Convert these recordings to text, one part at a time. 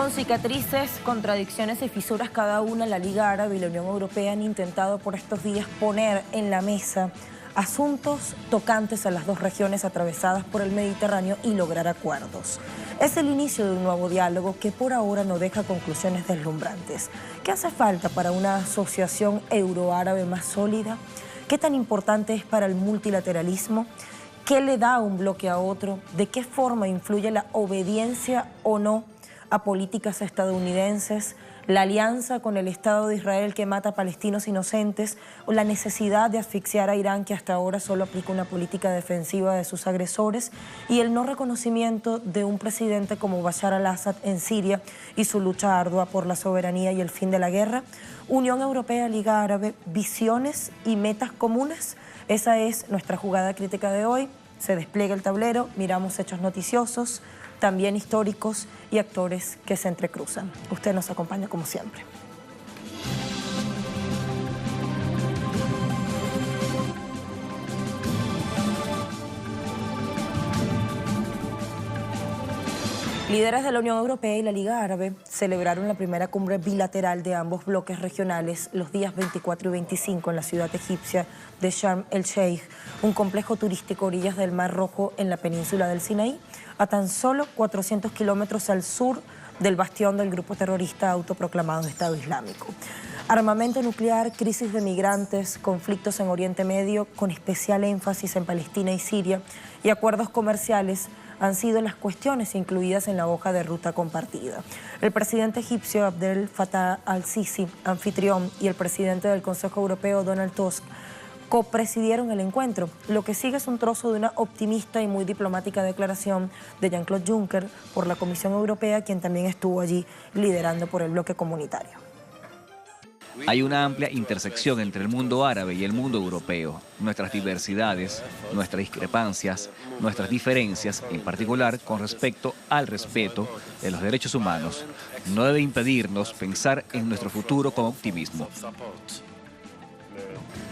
Con cicatrices, contradicciones y fisuras cada una, la Liga Árabe y la Unión Europea han intentado por estos días poner en la mesa asuntos tocantes a las dos regiones atravesadas por el Mediterráneo y lograr acuerdos. Es el inicio de un nuevo diálogo que por ahora no deja conclusiones deslumbrantes. ¿Qué hace falta para una asociación euroárabe más sólida? ¿Qué tan importante es para el multilateralismo? ¿Qué le da un bloque a otro? ¿De qué forma influye la obediencia o no a políticas estadounidenses, la alianza con el Estado de Israel que mata a palestinos inocentes o la necesidad de asfixiar a Irán, que hasta ahora solo aplica una política defensiva de sus agresores, y el no reconocimiento de un presidente como Bashar al-Assad en Siria y su lucha ardua por la soberanía y el fin de la guerra? Unión Europea, Liga Árabe, visiones y metas comunes. Esa es nuestra jugada crítica de hoy. Se despliega el tablero, miramos hechos noticiosos, también históricos y actores que se entrecruzan. Usted nos acompaña como siempre. Líderes de la Unión Europea y la Liga Árabe celebraron la primera cumbre bilateral de ambos bloques regionales los días 24 y 25 en la ciudad egipcia de Sharm el-Sheikh, un complejo turístico a orillas del Mar Rojo en la península del Sinaí, a tan solo 400 kilómetros al sur del bastión del grupo terrorista autoproclamado Estado Islámico. Armamento nuclear, crisis de migrantes, conflictos en Oriente Medio, con especial énfasis en Palestina y Siria, y acuerdos comerciales han sido las cuestiones incluidas en la hoja de ruta compartida. El presidente egipcio Abdel Fattah al-Sisi, anfitrión, y el presidente del Consejo Europeo Donald Tusk copresidieron el encuentro. Lo que sigue es un trozo de una optimista y muy diplomática declaración de Jean-Claude Juncker por la Comisión Europea, quien también estuvo allí liderando por el bloque comunitario. Hay una amplia intersección entre el mundo árabe y el mundo europeo. Nuestras diversidades, nuestras discrepancias, nuestras diferencias, en particular con respecto al respeto de los derechos humanos, no debe impedirnos pensar en nuestro futuro con optimismo.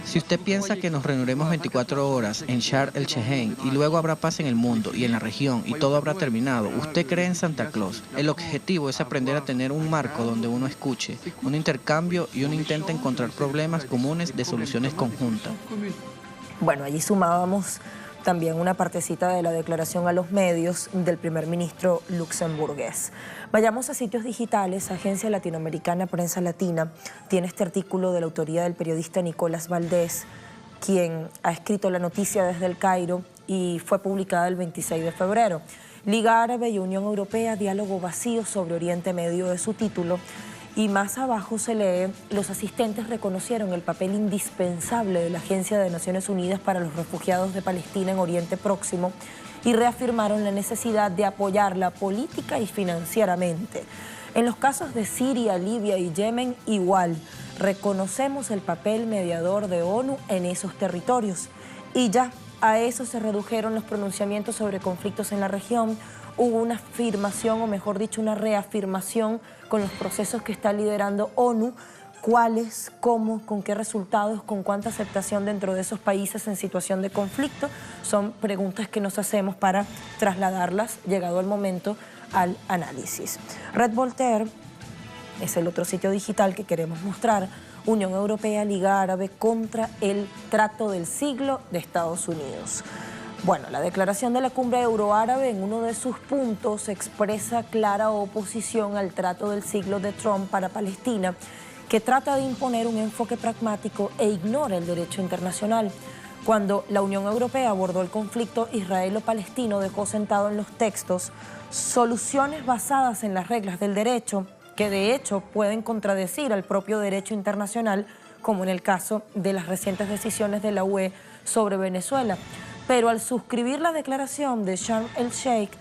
Si usted piensa que nos reuniremos 24 horas en Sharm el-Sheikh y luego habrá paz en el mundo y en la región y todo habrá terminado, usted cree en Santa Claus. El objetivo es aprender a tener un marco donde uno escuche, un intercambio y uno intenta encontrar problemas comunes de soluciones conjuntas. Bueno, allí sumábamos también una partecita de la declaración a los medios del primer ministro luxemburgués. Vayamos a sitios digitales. Agencia Latinoamericana Prensa Latina tiene este artículo de la autoría del periodista Nicolás Valdés, quien ha escrito la noticia desde el Cairo y fue publicada el 26 de febrero. Liga Árabe y Unión Europea, diálogo vacío sobre Oriente Medio de su título. Y más abajo se lee: los asistentes reconocieron el papel indispensable de la Agencia de Naciones Unidas para los Refugiados de Palestina en Oriente Próximo y reafirmaron la necesidad de apoyarla política y financieramente. En los casos de Siria, Libia y Yemen, igual, reconocemos el papel mediador de ONU en esos territorios. Y ya, a eso se redujeron los pronunciamientos sobre conflictos en la región. Hubo una afirmación, o mejor dicho, una reafirmación con los procesos que está liderando ONU. ¿Cuáles? ¿Cómo? ¿Con qué resultados? ¿Con cuánta aceptación dentro de esos países en situación de conflicto? Son preguntas que nos hacemos para trasladarlas, llegado el momento, al análisis. Red Voltaire es el otro sitio digital que queremos mostrar. Unión Europea, Liga Árabe contra el trato del siglo de Estados Unidos. Bueno, la declaración de la cumbre euroárabe en uno de sus puntos expresa clara oposición al trato del siglo de Trump para Palestina, que trata de imponer un enfoque pragmático e ignora el derecho internacional. Cuando la Unión Europea abordó el conflicto israelo-palestino, dejó sentado en los textos soluciones basadas en las reglas del derecho, que de hecho pueden contradecir al propio derecho internacional, como en el caso de las recientes decisiones de la UE sobre Venezuela. Pero al suscribir la declaración de Sharm el-Sheikh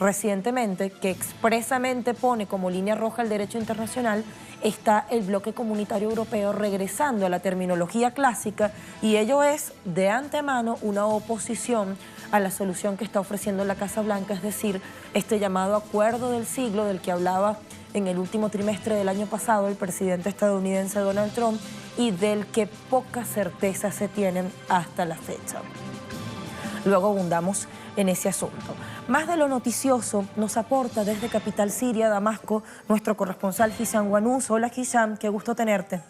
recientemente, que expresamente pone como línea roja el derecho internacional, está el bloque comunitario europeo regresando a la terminología clásica, y ello es de antemano una oposición a la solución que está ofreciendo la Casa Blanca, es decir, este llamado acuerdo del siglo del que hablaba en el último trimestre del año pasado el presidente estadounidense Donald Trump y del que pocas certezas se tienen hasta la fecha. Luego abundamos en ese asunto. Más de lo noticioso nos aporta desde capital siria, Damasco, nuestro corresponsal Hisham Guanús. Hola Hisham, qué gusto tenerte.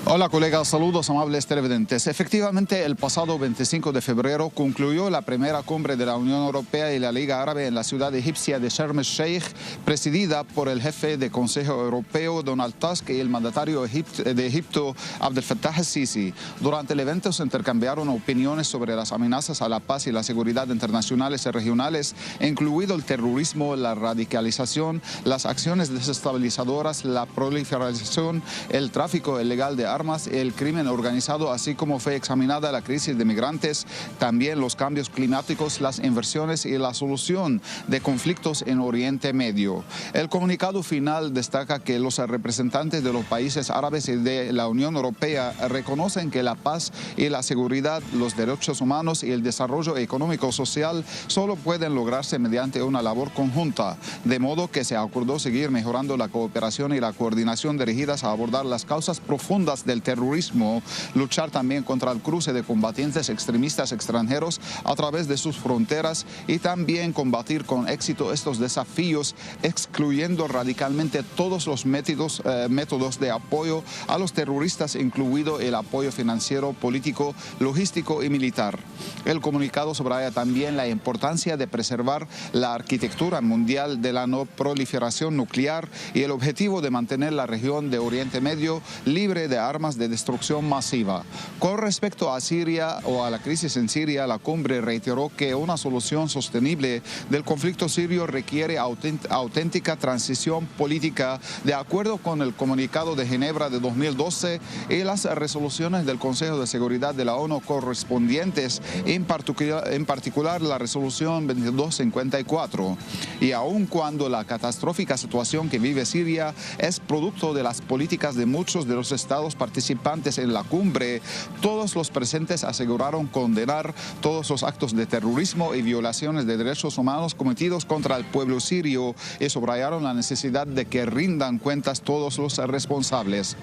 Hola colegas, saludos amables televidentes. Efectivamente, el pasado 25 de febrero concluyó la primera cumbre de la Unión Europea y la Liga Árabe en la ciudad egipcia de Sharm el-Sheikh, presidida por el jefe del Consejo Europeo Donald Tusk y el mandatario de Egipto Abdel Fattah el-Sisi. Durante el evento se intercambiaron opiniones sobre las amenazas a la paz y la seguridad internacionales y regionales, incluido el terrorismo, la radicalización, las acciones desestabilizadoras, la proliferación, el tráfico ilegal de armas, el crimen organizado, así como fue examinada la crisis de migrantes, también los cambios climáticos, las inversiones y la solución de conflictos en Oriente Medio. El comunicado final destaca que los representantes de los países árabes y de la Unión Europea reconocen que la paz y la seguridad, los derechos humanos y el desarrollo económico-social solo pueden lograrse mediante una labor conjunta, de modo que se acordó seguir mejorando la cooperación y la coordinación dirigidas a abordar las causas profundas del terrorismo, luchar también contra el cruce de combatientes extremistas extranjeros a través de sus fronteras y también combatir con éxito estos desafíos, excluyendo radicalmente todos los métodos de apoyo a los terroristas, incluido el apoyo financiero, político, logístico y militar. El comunicado subraya también la importancia de preservar la arquitectura mundial de la no proliferación nuclear y el objetivo de mantener la región de Oriente Medio libre de armas de destrucción masiva. Con respecto a Siria o a la crisis en Siria, la cumbre reiteró que una solución sostenible del conflicto sirio requiere auténtica transición política de acuerdo con el comunicado de Ginebra de 2012 y las resoluciones del Consejo de Seguridad de la ONU correspondientes, en particular la resolución 2254. Y aun cuando la catastrófica situación que vive Siria es producto de las políticas de muchos de los estados participantes en la cumbre, todos los presentes aseguraron condenar todos los actos de terrorismo y violaciones de derechos humanos cometidos contra el pueblo sirio y subrayaron la necesidad de que rindan cuentas todos los responsables.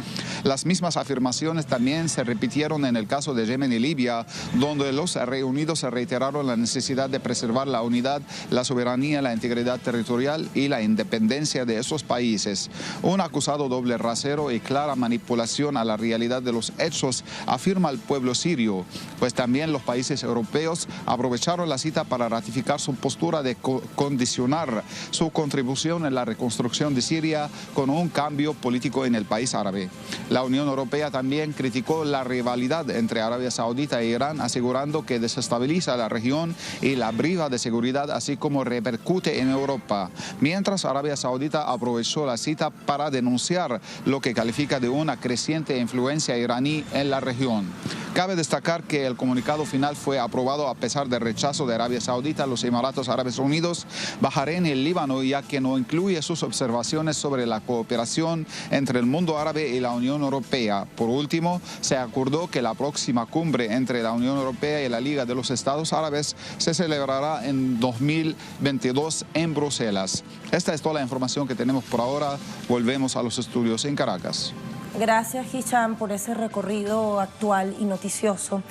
Las mismas afirmaciones también se repitieron en el caso de Yemen y Libia, donde los reunidos reiteraron la necesidad de preservar la unidad, la soberanía, la integridad territorial y la independencia de esos países. Un acusado doble rasero y clara manipulación a la realidad de los hechos, afirma el pueblo sirio, pues también los países europeos aprovecharon la cita para ratificar su postura de condicionar su contribución en la reconstrucción de Siria con un cambio político en el país árabe. La Unión Europea también criticó la rivalidad entre Arabia Saudita e Irán, asegurando que desestabiliza la región y la priva de seguridad, así como repercute en Europa, mientras Arabia Saudita aprovechó la cita para denunciar lo que califica de una creciente influencia iraní en la región. Cabe destacar que el comunicado final fue aprobado a pesar del rechazo de Arabia Saudita, los Emiratos Árabes Unidos, Bahrein y el Líbano, ya que no incluye sus observaciones sobre la cooperación entre el mundo árabe y la Unión Europea. Por último, se acordó que la próxima cumbre entre la Unión Europea y la Liga de los Estados Árabes se celebrará en 2022 en Bruselas. Esta es toda la información que tenemos por ahora. Volvemos a los estudios en Caracas. Gracias, Hisham, por ese recorrido actual y noticioso.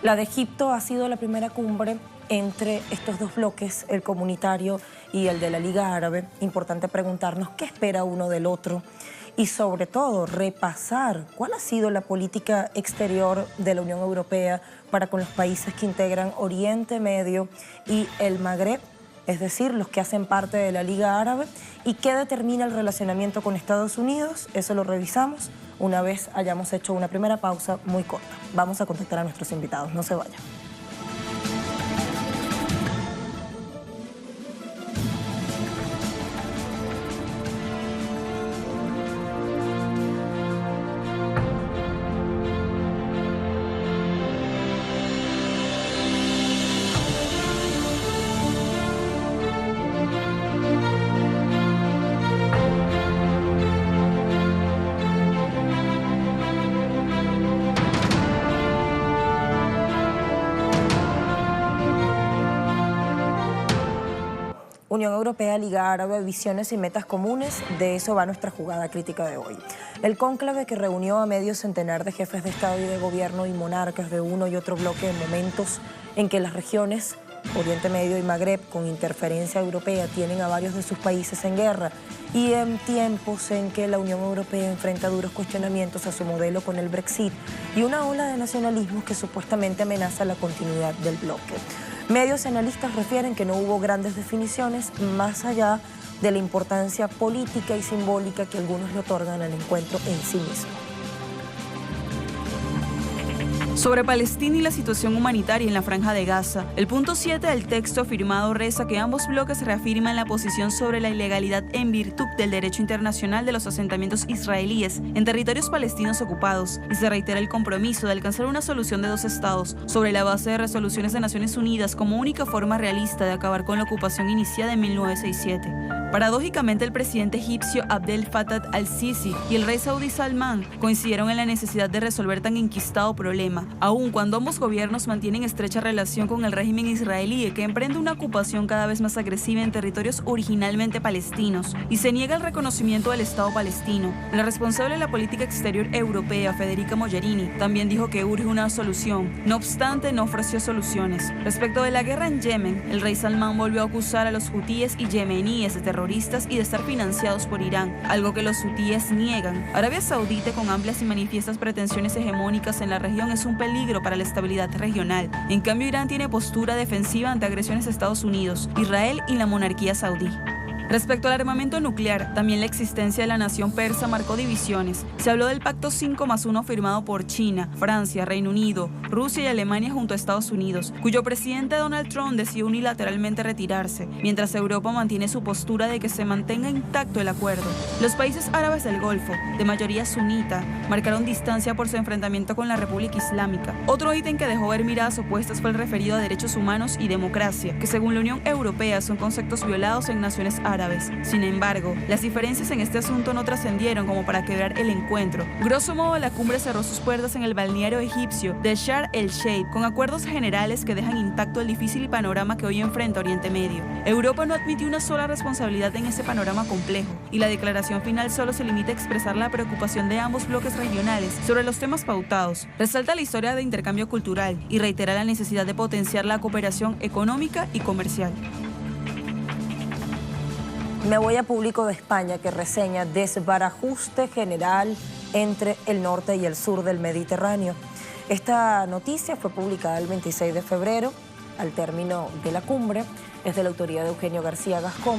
La de Egipto ha sido la primera cumbre entre estos dos bloques, el comunitario y el de la Liga Árabe. Importante preguntarnos qué espera uno del otro y, sobre todo, repasar cuál ha sido la política exterior de la Unión Europea para con los países que integran Oriente Medio y el Magreb, es decir, los que hacen parte de la Liga Árabe, y qué determina el relacionamiento con Estados Unidos. Eso lo revisamos una vez hayamos hecho una primera pausa muy corta. Vamos a contactar a nuestros invitados, no se vayan. Unión Europea, Liga Árabe, visiones y metas comunes, de eso va nuestra jugada crítica de hoy. El cónclave, que reunió a medio centenar de jefes de Estado y de gobierno y monarcas de uno y otro bloque en momentos en que las regiones Oriente Medio y Magreb, con interferencia europea, tienen a varios de sus países en guerra, y en tiempos en que la Unión Europea enfrenta duros cuestionamientos a su modelo con el Brexit y una ola de nacionalismos que supuestamente amenaza la continuidad del bloque. Medios analistas refieren que no hubo grandes definiciones más allá de la importancia política y simbólica que algunos le otorgan al encuentro en sí mismo. Sobre Palestina y la situación humanitaria en la Franja de Gaza, el punto 7 del texto firmado reza que ambos bloques reafirman la posición sobre la ilegalidad en virtud del derecho internacional de los asentamientos israelíes en territorios palestinos ocupados, y se reitera el compromiso de alcanzar una solución de dos estados sobre la base de resoluciones de Naciones Unidas como única forma realista de acabar con la ocupación iniciada en 1967. Paradójicamente, el presidente egipcio Abdel Fattah al-Sisi y el rey saudí Salman coincidieron en la necesidad de resolver tan enquistado problema, aun cuando ambos gobiernos mantienen estrecha relación con el régimen israelí, que emprende una ocupación cada vez más agresiva en territorios originalmente palestinos y se niega el reconocimiento del Estado palestino. La responsable de la política exterior europea, Federica Mogherini, también dijo que urge una solución. No obstante, no ofreció soluciones. Respecto de la guerra en Yemen, el rey Salman volvió a acusar a los hutíes y yemeníes de terroristas y de estar financiados por Irán, algo que los hutíes niegan. Arabia Saudita, con amplias y manifiestas pretensiones hegemónicas en la región, es un peligro para la estabilidad regional. En cambio, Irán tiene postura defensiva ante agresiones de Estados Unidos, Israel y la monarquía saudí. Respecto al armamento nuclear, también la existencia de la nación persa marcó divisiones. Se habló del Pacto 5+1 firmado por China, Francia, Reino Unido, Rusia y Alemania junto a Estados Unidos, cuyo presidente Donald Trump decidió unilateralmente retirarse, mientras Europa mantiene su postura de que se mantenga intacto el acuerdo. Los países árabes del Golfo, de mayoría sunita, marcaron distancia por su enfrentamiento con la República Islámica. Otro ítem que dejó ver miradas opuestas fue el referido a derechos humanos y democracia, que según la Unión Europea son conceptos violados en naciones árabes. Sin embargo, las diferencias en este asunto no trascendieron como para quebrar el encuentro. Grosso modo, la cumbre cerró sus puertas en el balneario egipcio de Sharm el-Sheikh, con acuerdos generales que dejan intacto el difícil panorama que hoy enfrenta Oriente Medio. Europa no admitió una sola responsabilidad en ese panorama complejo, y la declaración final solo se limita a expresar la preocupación de ambos bloques regionales sobre los temas pautados. Resalta la historia de intercambio cultural y reitera la necesidad de potenciar la cooperación económica y comercial. Me voy a Público de España, que reseña desbarajuste general entre el norte y el sur del Mediterráneo. Esta noticia fue publicada el 26 de febrero, al término de la cumbre. Es de la autoría de Eugenio García Gascón.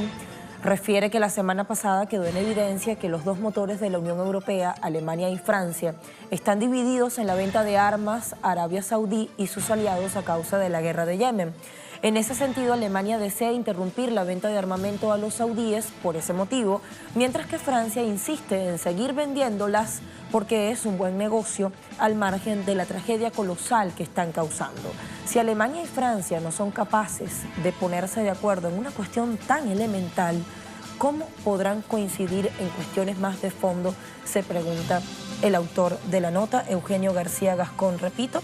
Refiere que la semana pasada quedó en evidencia que los dos motores de la Unión Europea, Alemania y Francia, están divididos en la venta de armas a Arabia Saudí y sus aliados a causa de la guerra de Yemen. En ese sentido, Alemania desea interrumpir la venta de armamento a los saudíes por ese motivo, mientras que Francia insiste en seguir vendiéndolas porque es un buen negocio al margen de la tragedia colosal que están causando. Si Alemania y Francia no son capaces de ponerse de acuerdo en una cuestión tan elemental, ¿cómo podrán coincidir en cuestiones más de fondo?, se pregunta el autor de la nota, Eugenio García Gascón. Repito,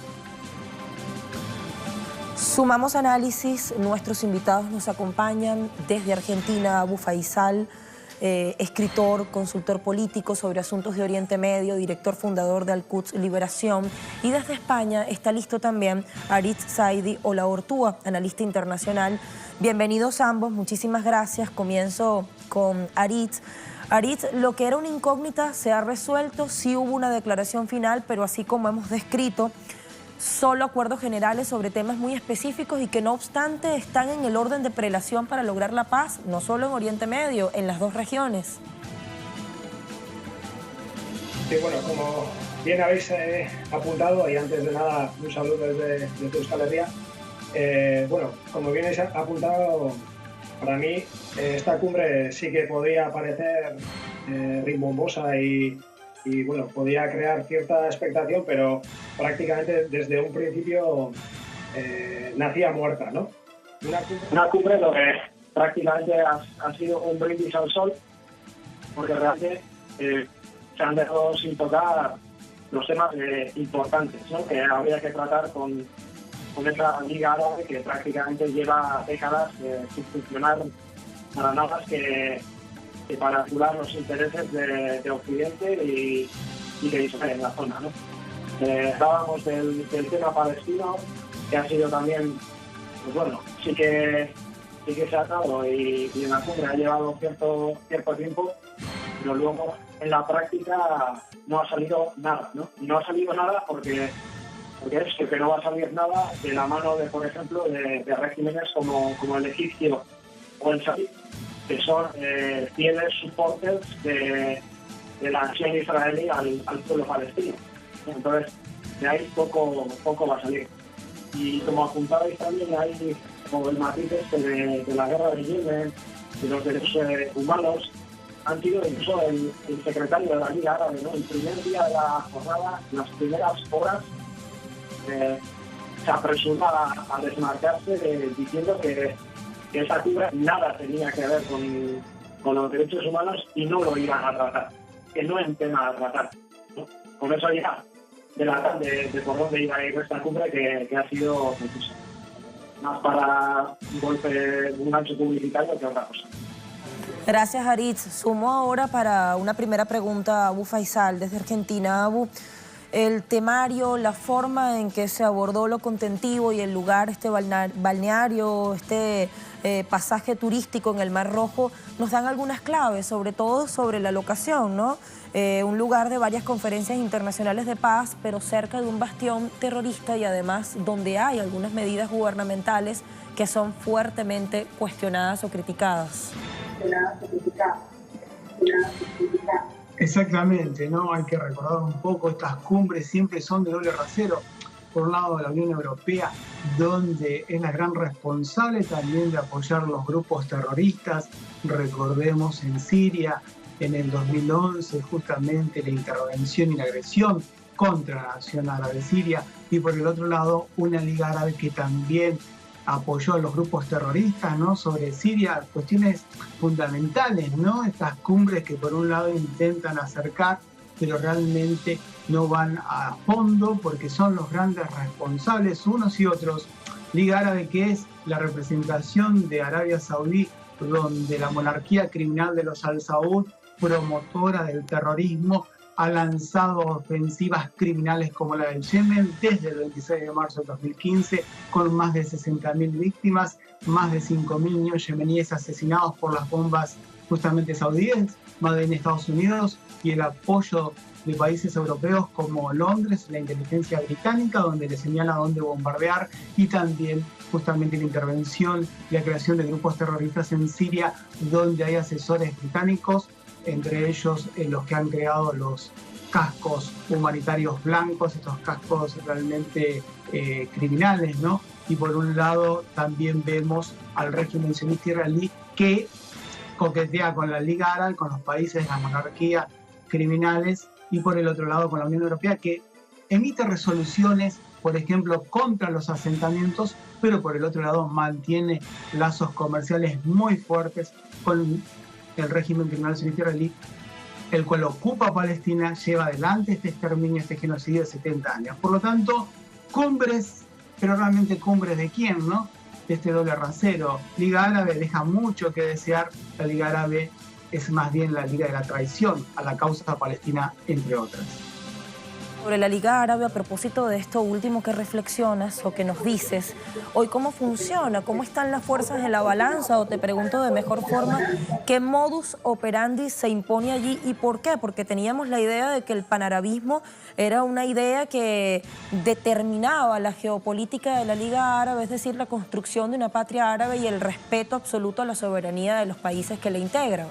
sumamos análisis. Nuestros invitados nos acompañan desde Argentina: Abu Faisal, escritor, consultor político sobre asuntos de Oriente Medio, director fundador de Al-Quds Liberación, y desde España está listo también Aritz Saidi Olaortúa, analista internacional. Bienvenidos ambos, muchísimas gracias. Comienzo con Aritz. Aritz, lo que era una incógnita se ha resuelto, sí hubo una declaración final, pero así como hemos descrito, solo acuerdos generales sobre temas muy específicos y que no obstante están en el orden de prelación para lograr la paz, no solo en Oriente Medio, en las dos regiones. Sí, bueno, como bien habéis apuntado, y antes de nada un saludo desde Euskal Herria, bueno, como bien habéis apuntado, para mí esta cumbre sí que podía parecer rimbombosa y bueno, podía crear cierta expectación, pero prácticamente desde un principio nacía muerta, ¿no? Una cumbre donde prácticamente ha sido un brindis al sol, porque realmente se han dejado sin tocar los temas importantes, ¿no?, que habría que tratar con esa Liga Árabe que prácticamente lleva décadas sin funcionar para nada, que para curar los intereses de Occidente y de Israel en la zona, ¿no? Hablábamos del tema palestino, que ha sido también, pues bueno, sí que se ha dado y en la cumbre ha llevado cierto tiempo, pero luego en la práctica no ha salido nada, ¿no? Y no ha salido nada porque es que no va a salir nada de la mano de, por ejemplo, de regímenes como el egipcio o el saudí, que son fieles supporters de la acción israelí al pueblo palestino. Entonces, de ahí poco va a salir. Y como apuntabais también, hay como el matiz de la guerra de Yemen, de los derechos humanos, han sido incluso el secretario de la Liga Árabe, ¿no? El primer día de la jornada, las primeras horas, se apresuró a desmarcarse diciendo que esa cumbre nada tenía que ver con los derechos humanos y no lo iban a tratar, que no es tema a tratar, ¿no? Con eso ya delatan de por dónde iba a ir esta cumbre, que ha sido pues, más para un gancho publicitario que otra cosa. Gracias, Aritz. Sumo ahora para una primera pregunta a Abu Faisal desde Argentina. Abu, el temario, la forma en que se abordó lo contentivo y el lugar, este balneario, este pasaje turístico en el Mar Rojo, nos dan algunas claves, sobre todo sobre la locación, ¿no? Un lugar de varias conferencias internacionales de paz, pero cerca de un bastión terrorista y además donde hay algunas medidas gubernamentales que son fuertemente cuestionadas o criticadas. Exactamente, ¿no? Hay que recordar un poco, estas cumbres siempre son de doble rasero. Por un lado, la Unión Europea, donde es la gran responsable también de apoyar los grupos terroristas. Recordemos en Siria, en el 2011, justamente la intervención y la agresión contra la nación árabe siria. Y por el otro lado, una Liga Árabe que también apoyó a los grupos terroristas, ¿no? Sobre Siria, cuestiones fundamentales, ¿no? Estas cumbres que por un lado intentan acercar, pero realmente no van a fondo porque son los grandes responsables, unos y otros. Liga Árabe, que es la representación de Arabia Saudí, donde la monarquía criminal de los Al Saud, promotora del terrorismo, ha lanzado ofensivas criminales como la del Yemen desde el 26 de marzo de 2015, con más de 60.000 víctimas, más de 5.000 niños yemeníes asesinados por las bombas justamente saudíes, más en Estados Unidos, y el apoyo de países europeos como Londres, la inteligencia británica, donde le señala dónde bombardear, y también justamente la intervención y la creación de grupos terroristas en Siria, donde hay asesores británicos, entre ellos los que han creado los cascos humanitarios blancos, estos cascos realmente criminales, ¿no? Y por un lado también vemos al régimen sionista israelí que coquetea con la Liga Árabe, con los países de la monarquía criminales, y por el otro lado con la Unión Europea, que emite resoluciones, por ejemplo, contra los asentamientos, pero por el otro lado mantiene lazos comerciales muy fuertes con el régimen criminal sionista israelí, el cual ocupa Palestina, lleva adelante este exterminio, este genocidio de 70 años. Por lo tanto, cumbres, pero realmente cumbres de quién, ¿no? De este doble rasero. Liga Árabe deja mucho que desear. La Liga Árabe es más bien la liga de la traición a la causa palestina, entre otras. Sobre la Liga Árabe, a propósito de esto último que reflexionas o que nos dices, hoy cómo funciona, cómo están las fuerzas en la balanza, o te pregunto de mejor forma, ¿qué modus operandi se impone allí y por qué? Porque teníamos la idea de que el panarabismo era una idea que determinaba la geopolítica de la Liga Árabe, es decir, la construcción de una patria árabe y el respeto absoluto a la soberanía de los países que la integran.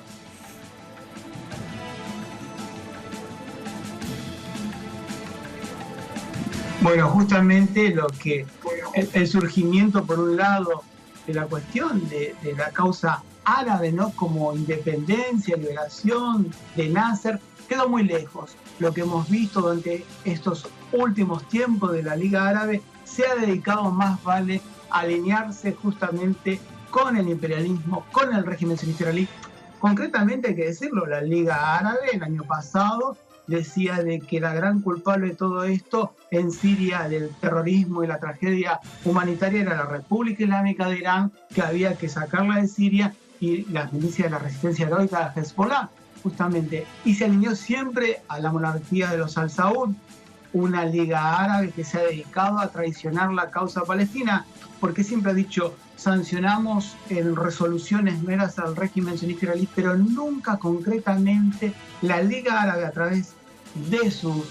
Bueno, justamente lo que el surgimiento, por un lado, de la cuestión de la causa árabe, ¿no? Como independencia, liberación de Nasser, quedó muy lejos. Lo que hemos visto durante estos últimos tiempos de la Liga Árabe se ha dedicado más vale a alinearse justamente con el imperialismo, con el régimen sionista israelí. Concretamente, hay que decirlo, la Liga Árabe el año pasado decía de que la gran culpable de todo esto en Siria, del terrorismo y la tragedia humanitaria, era la República Islámica de Irán, que había que sacarla de Siria y las milicias de la resistencia heroica de Hezbollah, justamente, y se alineó siempre a la monarquía de los Al Saud, una liga árabe que se ha dedicado a traicionar la causa palestina, porque siempre ha dicho, sancionamos en resoluciones meras al régimen sionista israelí, pero nunca concretamente la liga árabe a través de sus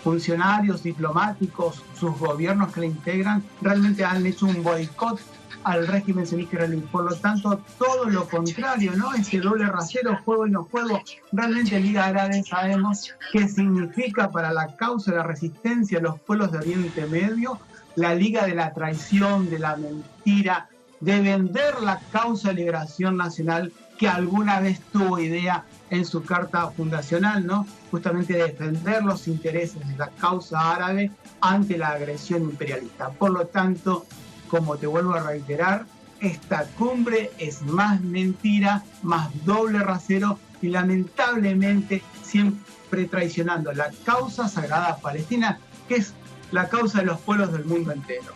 funcionarios diplomáticos, sus gobiernos que la integran, realmente han hecho un boicot al régimen sionista israelí. Por lo tanto, todo lo contrario, ¿no? Ese doble rasero, juego y no juego, realmente Liga Árabe sabemos qué significa para la causa de la resistencia de los pueblos de Oriente Medio, la liga de la traición, de la mentira, de vender la causa de liberación nacional que alguna vez tuvo idea en su carta fundacional, ¿no? Justamente de defender los intereses de la causa árabe ante la agresión imperialista. Por lo tanto, como te vuelvo a reiterar, esta cumbre es más mentira, más doble rasero y lamentablemente siempre traicionando la causa sagrada palestina, que es la causa de los pueblos del mundo entero.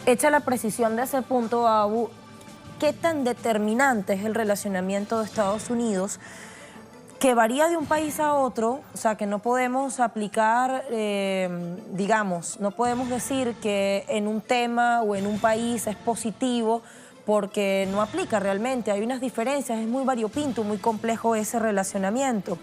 Hecha la precisión de ese punto, Abu, ¿qué tan determinante es el relacionamiento de Estados Unidos, que varía de un país a otro? O sea, que no podemos aplicar, digamos, no podemos decir que en un tema o en un país es positivo porque no aplica realmente. Hay unas diferencias, es muy variopinto, muy complejo ese relacionamiento.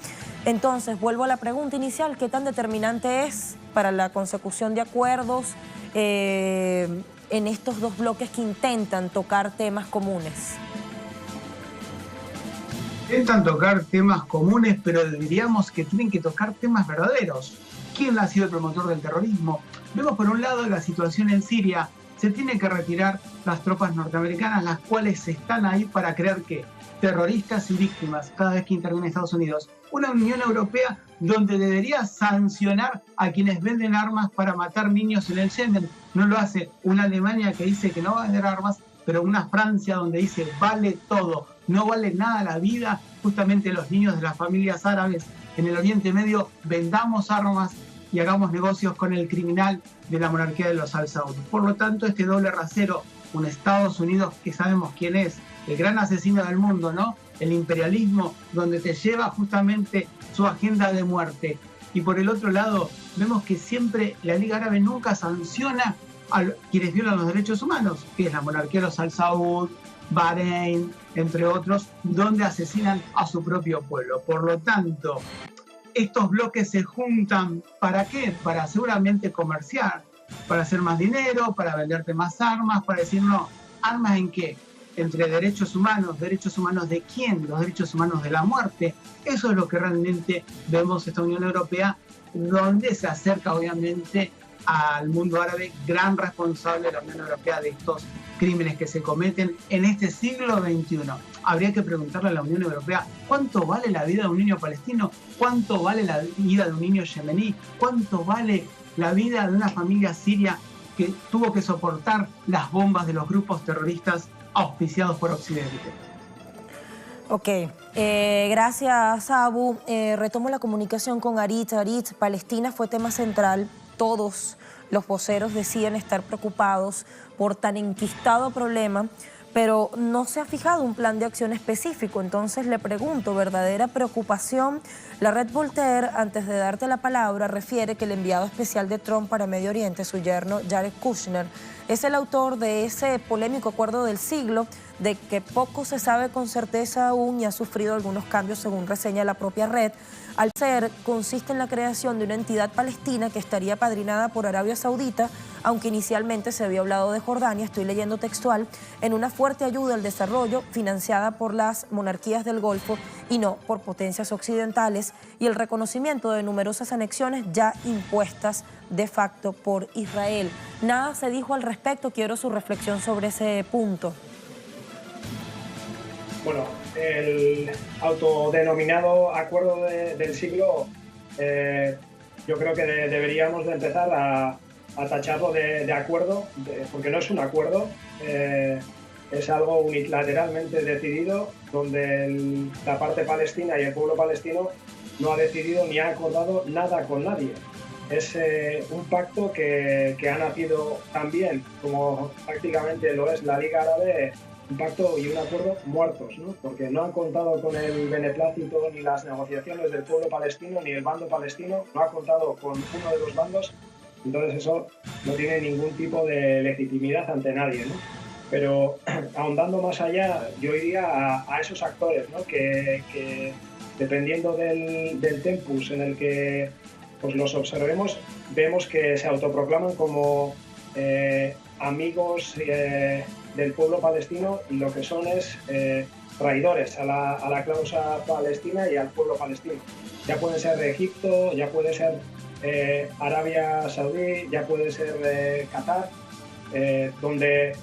Entonces, vuelvo a la pregunta inicial, ¿qué tan determinante es para la consecución de acuerdos en estos dos bloques que intentan tocar temas comunes? Intentan tocar temas comunes, pero diríamos que tienen que tocar temas verdaderos. ¿Quién ha sido el promotor del terrorismo? Vemos por un lado la situación en Siria. Se tiene que retirar las tropas norteamericanas, las cuales están ahí para creer que terroristas y víctimas cada vez que interviene Estados Unidos. Una Unión Europea donde debería sancionar a quienes venden armas para matar niños en el Yemen. No lo hace una Alemania que dice que no va a vender armas, pero una Francia donde dice vale todo, no vale nada la vida, justamente los niños de las familias árabes en el Oriente Medio, vendamos armas y hagamos negocios con el criminal de la monarquía de los Al Saud. Por lo tanto, este doble rasero, un Estados Unidos que sabemos quién es, el gran asesino del mundo, ¿no? El imperialismo, donde te lleva justamente su agenda de muerte. Y por el otro lado, vemos que siempre la Liga Árabe nunca sanciona a quienes violan los derechos humanos, que es la monarquía de los Al Saud, Bahrein, entre otros, donde asesinan a su propio pueblo. Por lo tanto, estos bloques se juntan, ¿para qué? Para seguramente comerciar, para hacer más dinero, para venderte más armas, para decir, no, ¿armas en qué? Entre derechos humanos ¿de quién? Los derechos humanos de la muerte. Eso es lo que realmente vemos esta Unión Europea, donde se acerca obviamente al mundo árabe, gran responsable de la Unión Europea de estos crímenes que se cometen en este siglo XXI. Habría que preguntarle a la Unión Europea cuánto vale la vida de un niño palestino, cuánto vale la vida de un niño yemení, cuánto vale la vida de una familia siria que tuvo que soportar las bombas de los grupos terroristas auspiciados por Occidente. Ok, gracias Abu. Retomo la comunicación con Arit. Arit, Palestina fue tema central. Todos los voceros decían estar preocupados por tan enquistado problema, pero no se ha fijado un plan de acción específico. Entonces le pregunto, ¿verdadera preocupación? La red Voltaire, antes de darte la palabra, refiere que el enviado especial de Trump para Medio Oriente, su yerno Jared Kushner, es el autor de ese polémico acuerdo del siglo, de que poco se sabe con certeza aún y ha sufrido algunos cambios según reseña la propia red. Al ser, consiste en la creación de una entidad palestina que estaría apadrinada por Arabia Saudita, aunque inicialmente se había hablado de Jordania, estoy leyendo textual, en una fuerte ayuda al desarrollo financiada por las monarquías del Golfo y no por potencias occidentales, y el reconocimiento de numerosas anexiones ya impuestas de facto por Israel. Nada se dijo al respecto, quiero su reflexión sobre ese punto. Bueno, el autodenominado acuerdo del siglo, yo creo que deberíamos de empezar a tacharlo de acuerdo, porque no es un acuerdo, es algo unilateralmente decidido, donde la parte palestina y el pueblo palestino no ha decidido ni ha acordado nada con nadie. Es un pacto que ha nacido también, como prácticamente lo es la Liga Árabe, un pacto y un acuerdo muertos, ¿no? Porque no han contado con el beneplácito ni las negociaciones del pueblo palestino ni el bando palestino, no ha contado con uno de los bandos, entonces eso no tiene ningún tipo de legitimidad ante nadie, ¿no? Pero ahondando más allá, yo iría a esos actores, ¿no? que dependiendo del tempus en el que pues, los observemos, vemos que se autoproclaman como amigos del pueblo palestino, y lo que son es traidores a la causa palestina y al pueblo palestino. Ya puede ser Egipto, ya puede ser Arabia Saudí, ya puede ser Qatar, donde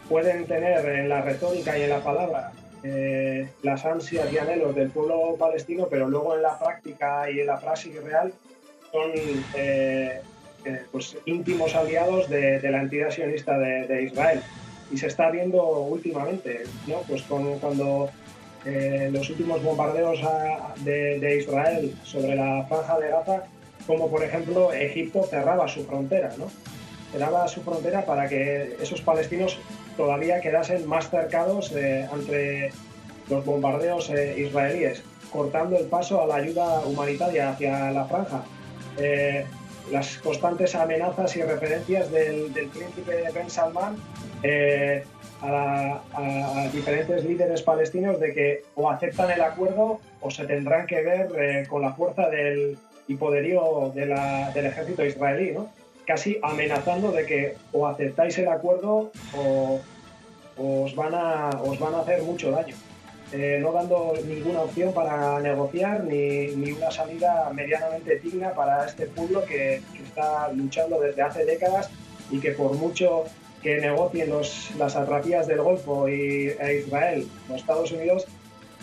pueden tener en la retórica y en la palabra las ansias y anhelos del pueblo palestino, pero luego en la práctica y en la praxis real son pues íntimos aliados de la entidad sionista de Israel. Y se está viendo últimamente, ¿no? Pues cuando los últimos bombardeos de Israel sobre la franja de Gaza, como por ejemplo Egipto cerraba su frontera, ¿no? Cerraba su frontera para que esos palestinos todavía quedasen más cercados ante los bombardeos israelíes, cortando el paso a la ayuda humanitaria hacia la franja. Las constantes amenazas y referencias del príncipe Ben Salman a diferentes líderes palestinos de que o aceptan el acuerdo o se tendrán que ver con la fuerza y poderío del ejército israelí, ¿no? Casi amenazando de que o aceptáis el acuerdo o os van a hacer mucho daño, no dando ninguna opción para negociar ni una salida medianamente digna para este pueblo que está luchando desde hace décadas, y que por mucho que negocien las satrapías del Golfo e Israel, los Estados Unidos,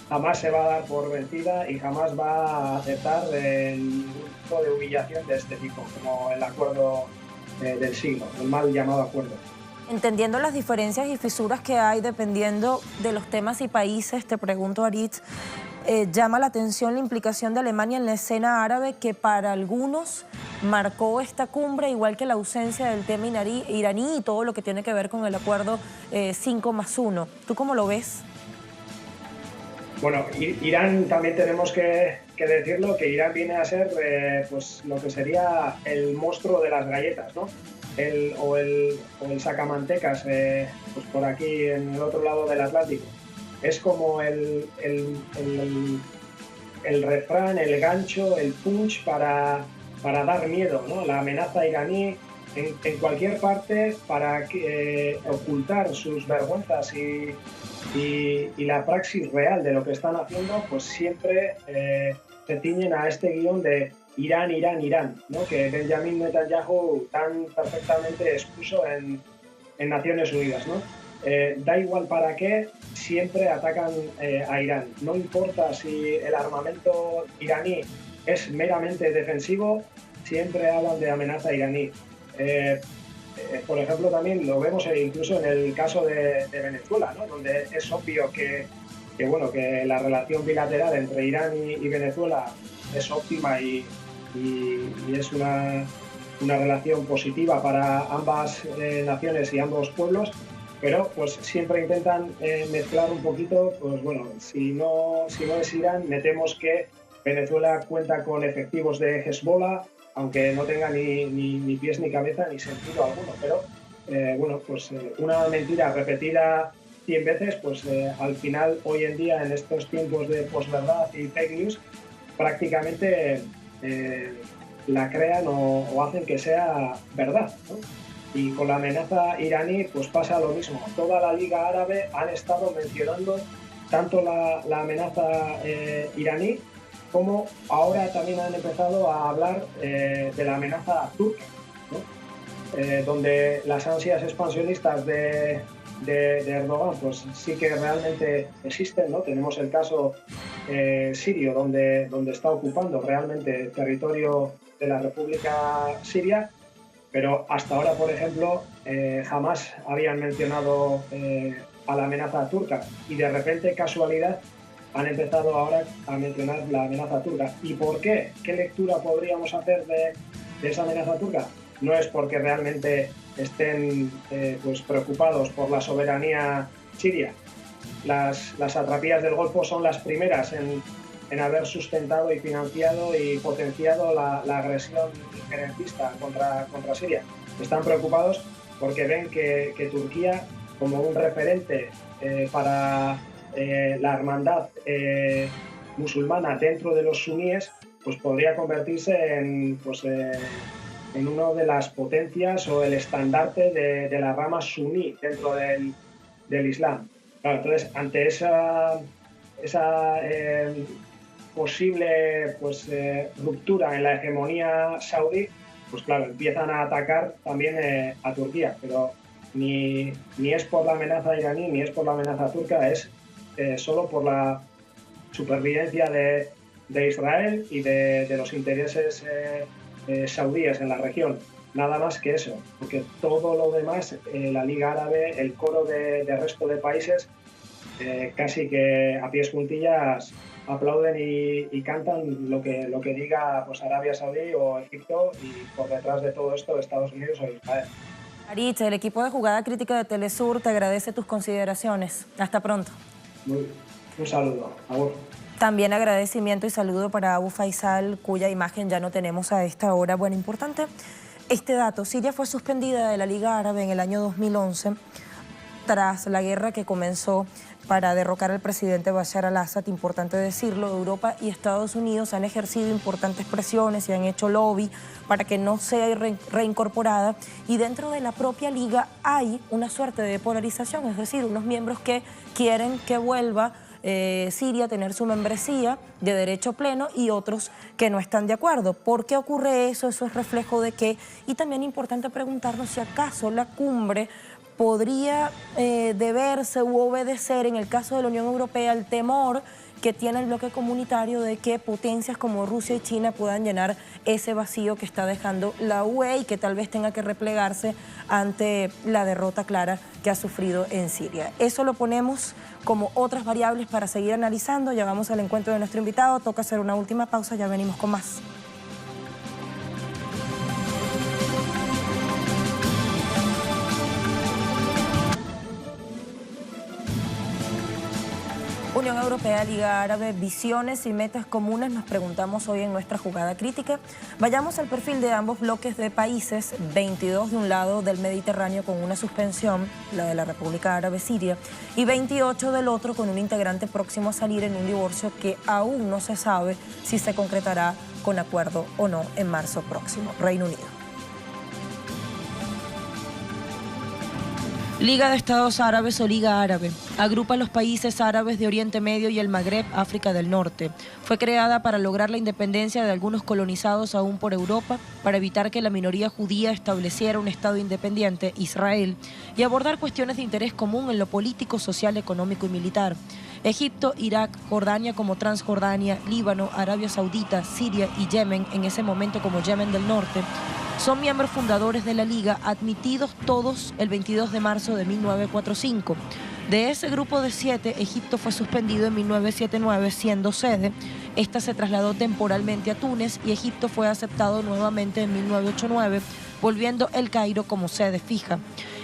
jamás se va a dar por vencida y jamás va a aceptar ningún tipo de humillación de este tipo, como el acuerdo del siglo, el mal llamado acuerdo. Entendiendo las diferencias y fisuras que hay dependiendo de los temas y países, te pregunto, Aritz, llama la atención la implicación de Alemania en la escena árabe, que para algunos marcó esta cumbre, igual que la ausencia del tema iraní y todo lo que tiene que ver con el acuerdo 5+1. ¿Tú cómo lo ves? Bueno, Irán también tenemos que decirlo, que Irán viene a ser pues lo que sería el monstruo de las galletas, ¿no? O el sacamantecas, pues por aquí en el otro lado del Atlántico. Es como el refrán, el gancho, el punch para dar miedo, ¿no? La amenaza iraní en cualquier parte para ocultar sus vergüenzas y la praxis real de lo que están haciendo, pues siempre se ciñen a este guión de Irán, Irán, Irán, ¿no? Que Benjamin Netanyahu tan perfectamente expuso en Naciones Unidas, ¿no? Da igual para qué, siempre atacan a Irán. No importa si el armamento iraní es meramente defensivo, siempre hablan de amenaza iraní. Por ejemplo, también lo vemos incluso en el caso de Venezuela, ¿no? Donde es obvio que la relación bilateral entre Irán y Venezuela es óptima y es una relación positiva para ambas naciones y ambos pueblos, pero pues siempre intentan mezclar un poquito, pues bueno, si no es Irán, metemos que Venezuela cuenta con efectivos de Hezbollah, aunque no tenga ni pies ni cabeza ni sentido alguno, pero una mentira repetida 100 veces, pues al final, hoy en día, en estos tiempos de posverdad y fake news, prácticamente la crean o hacen que sea verdad, ¿no? Y con la amenaza iraní pues pasa lo mismo. Toda la Liga Árabe han estado mencionando tanto la amenaza iraní, como ahora también han empezado a hablar de la amenaza turca, ¿no? Donde las ansias expansionistas de Erdogan pues sí que realmente existen, ¿no? Tenemos el caso sirio, donde está ocupando realmente territorio de la República Siria, pero hasta ahora, por ejemplo, jamás habían mencionado a la amenaza turca, y de repente, casualidad, han empezado ahora a mencionar la amenaza turca. ¿Y por qué? ¿Qué lectura podríamos hacer de esa amenaza turca? No es porque realmente estén pues preocupados por la soberanía Siria. Las satrapías del Golfo son las primeras en haber sustentado y financiado y potenciado la agresión injerencista contra Siria. Están preocupados porque ven que Turquía, como un referente para la hermandad musulmana dentro de los suníes, pues podría convertirse en una de las potencias o el estandarte de la rama suní dentro del Islam. Claro, entonces, ante esa posible ruptura en la hegemonía saudí, pues claro, empiezan a atacar también a Turquía, pero ni es por la amenaza iraní ni es por la amenaza turca, es solo por la supervivencia de Israel y de los intereses saudíes en la región. Nada más que eso, porque todo lo demás, la Liga Árabe, el coro de resto de países, casi que a pies juntillas aplauden y cantan lo que diga pues, Arabia Saudí o Egipto, y por detrás de todo esto Estados Unidos o Israel. Aritz, el equipo de Jugada Crítica de Telesur te agradece tus consideraciones. Hasta pronto. Un saludo. Agur. También agradecimiento y saludo para Abu Faisal, cuya imagen ya no tenemos a esta hora. Bueno, importante este dato. Siria fue suspendida de la Liga Árabe en el año 2011 tras la guerra que comenzó para derrocar al presidente Bashar al-Assad. Importante decirlo, Europa y Estados Unidos han ejercido importantes presiones y han hecho lobby para que no sea reincorporada, y dentro de la propia liga hay una suerte de polarización, es decir, unos miembros que quieren que vuelva Siria a tener su membresía de derecho pleno y otros que no están de acuerdo. ¿Por qué ocurre eso? Eso es reflejo de qué. Y también importante preguntarnos si acaso la cumbre podría deberse u obedecer, en el caso de la Unión Europea, al temor que tiene el bloque comunitario de que potencias como Rusia y China puedan llenar ese vacío que está dejando la UE y que tal vez tenga que replegarse ante la derrota clara que ha sufrido en Siria. Eso lo ponemos como otras variables para seguir analizando. Ya vamos al encuentro de nuestro invitado. Toca hacer una última pausa, ya venimos con más. Unión Europea, Liga Árabe, visiones y metas comunes, nos preguntamos hoy en nuestra jugada crítica. Vayamos al perfil de ambos bloques de países, 22 de un lado del Mediterráneo con una suspensión, la de la República Árabe Siria, y 28 del otro con un integrante próximo a salir en un divorcio que aún no se sabe si se concretará con acuerdo o no en marzo próximo. Reino Unido. Liga de Estados Árabes o Liga Árabe. Agrupa a los países árabes de Oriente Medio y el Magreb, África del Norte. Fue creada para lograr la independencia de algunos colonizados aún por Europa, para evitar que la minoría judía estableciera un Estado independiente, Israel, y abordar cuestiones de interés común en lo político, social, económico y militar. Egipto, Irak, Jordania como Transjordania, Líbano, Arabia Saudita, Siria y Yemen, en ese momento como Yemen del Norte, son miembros fundadores de la Liga, admitidos todos el 22 de marzo de 1945. De ese grupo de 7, Egipto fue suspendido en 1979, siendo sede. Esta se trasladó temporalmente a Túnez y Egipto fue aceptado nuevamente en 1989, volviendo El Cairo como sede fija.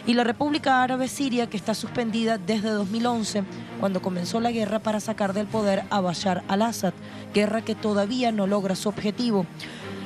Y la República Árabe Siria, que está suspendida desde 2011, cuando comenzó la guerra para sacar del poder a Bashar al-Assad, guerra que todavía no logra su objetivo.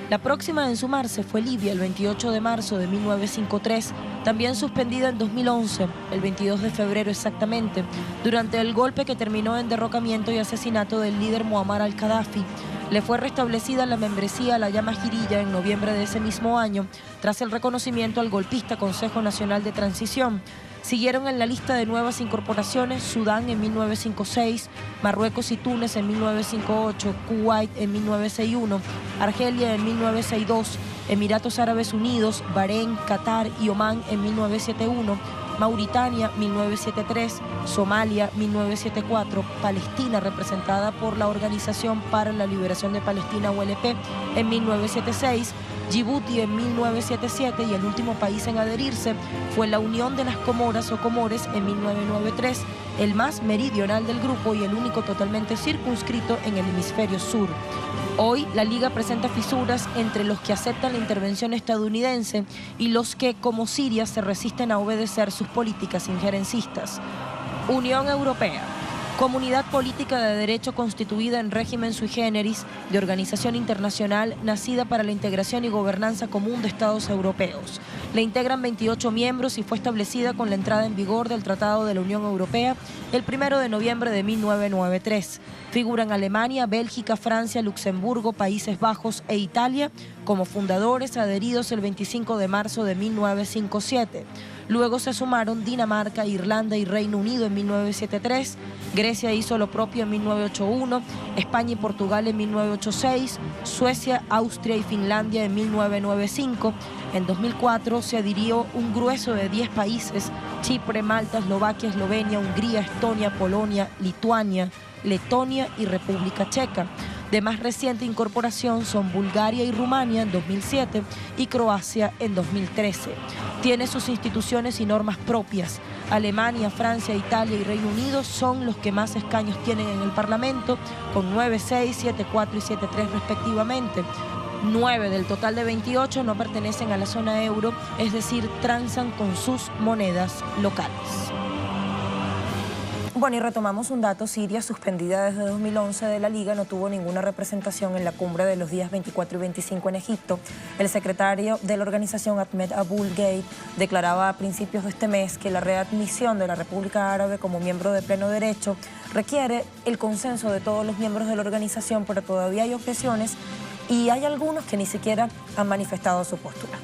La próxima en sumarse fue Libia, el 28 de marzo de 1953, también suspendida en 2011, el 22 de febrero exactamente, durante el golpe que terminó en derrocamiento y asesinato del líder Muammar al-Gaddafi. Le fue restablecida la membresía a la Yamahiriya en noviembre de ese mismo año, tras el reconocimiento al golpista Consejo Nacional de Transición. Siguieron en la lista de nuevas incorporaciones Sudán en 1956, Marruecos y Túnez en 1958, Kuwait en 1961, Argelia en 1962, Emiratos Árabes Unidos, Bahrein, Qatar y Omán en 1971, Mauritania 1973, Somalia 1974, Palestina representada por la Organización para la Liberación de Palestina OLP en 1976, Djibouti en 1977 y el último país en adherirse fue la Unión de las Comoras o Comores en 1993, el más meridional del grupo y el único totalmente circunscrito en el hemisferio sur. Hoy la Liga presenta fisuras entre los que aceptan la intervención estadounidense y los que, como Siria, se resisten a obedecer sus políticas injerencistas. Unión Europea. Comunidad política de derecho constituida en régimen sui generis de organización internacional nacida para la integración y gobernanza común de Estados europeos. Le integran 28 miembros y fue establecida con la entrada en vigor del Tratado de la Unión Europea el 1 de noviembre de 1993. Figuran Alemania, Bélgica, Francia, Luxemburgo, Países Bajos e Italia como fundadores adheridos el 25 de marzo de 1957. Luego se sumaron Dinamarca, Irlanda y Reino Unido en 1973, Grecia hizo lo propio en 1981, España y Portugal en 1986, Suecia, Austria y Finlandia en 1995. En 2004 se adhirió un grueso de 10 países, Chipre, Malta, Eslovaquia, Eslovenia, Hungría, Estonia, Polonia, Lituania, Letonia y República Checa. De más reciente incorporación son Bulgaria y Rumania en 2007 y Croacia en 2013. Tiene sus instituciones y normas propias. Alemania, Francia, Italia y Reino Unido son los que más escaños tienen en el Parlamento, con 9, 6, 7, 4 y 7, 3 respectivamente. 9 del total de 28 no pertenecen a la zona euro, es decir, transan con sus monedas locales. Bueno, y retomamos un dato. Siria, suspendida desde 2011 de la Liga, no tuvo ninguna representación en la cumbre de los días 24 y 25 en Egipto. El secretario de la organización, Ahmed Aboul-Gheit, declaraba a principios de este mes que la readmisión de la República Árabe como miembro de pleno derecho requiere el consenso de todos los miembros de la organización, pero todavía hay objeciones y hay algunos que ni siquiera han manifestado su postura.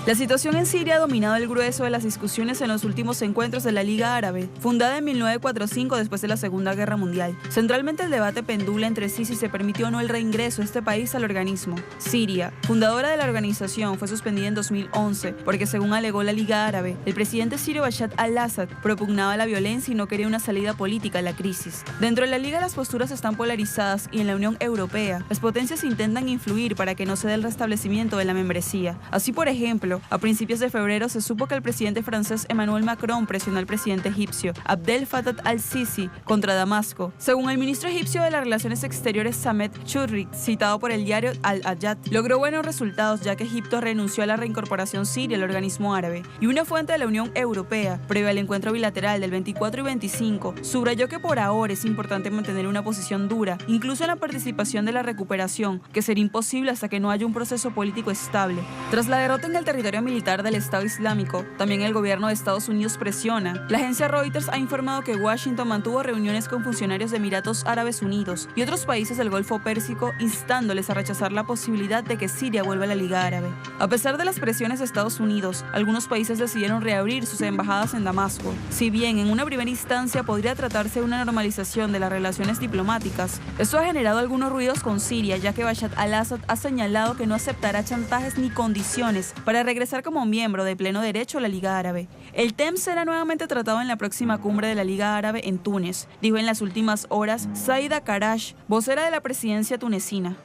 La situación en Siria ha dominado el grueso de las discusiones en los últimos encuentros de la Liga Árabe, fundada en 1945 después de la Segunda Guerra Mundial. Centralmente el debate pendula entre si se permitió o no el reingreso de este país al organismo. Siria, fundadora de la organización, fue suspendida en 2011 porque, según alegó la Liga Árabe, el presidente sirio Bashar al-Assad propugnaba la violencia y no quería una salida política a la crisis. Dentro de la Liga las posturas están polarizadas y en la Unión Europea las potencias intentan influir para que no se dé el restablecimiento de la membresía. Así, por ejemplo, a principios de febrero se supo que el presidente francés Emmanuel Macron presionó al presidente egipcio Abdel Fattah al-Sisi contra Damasco. Según el ministro egipcio de las Relaciones Exteriores Samed Choudhury, citado por el diario Al-Hayat, logró buenos resultados ya que Egipto renunció a la reincorporación siria al organismo árabe. Y una fuente de la Unión Europea, previo al encuentro bilateral del 24 y 25, subrayó que por ahora es importante mantener una posición dura, incluso en la participación de la recuperación, que sería imposible hasta que no haya un proceso político estable. Tras la derrota en el territorio militar del Estado Islámico, también el gobierno de Estados Unidos presiona. La agencia Reuters ha informado que Washington mantuvo reuniones con funcionarios de Emiratos Árabes Unidos y otros países del Golfo Pérsico, instándoles a rechazar la posibilidad de que Siria vuelva a la Liga Árabe. A pesar de las presiones de Estados Unidos, algunos países decidieron reabrir sus embajadas en Damasco. Si bien en una primera instancia podría tratarse de una normalización de las relaciones diplomáticas, esto ha generado algunos ruidos con Siria, ya que Bashar al-Assad ha señalado que no aceptará chantajes ni condiciones para regresar como miembro de pleno derecho a la Liga Árabe. El tema será nuevamente tratado en la próxima cumbre de la Liga Árabe en Túnez, dijo en las últimas horas Saida Karash, vocera de la presidencia tunecina.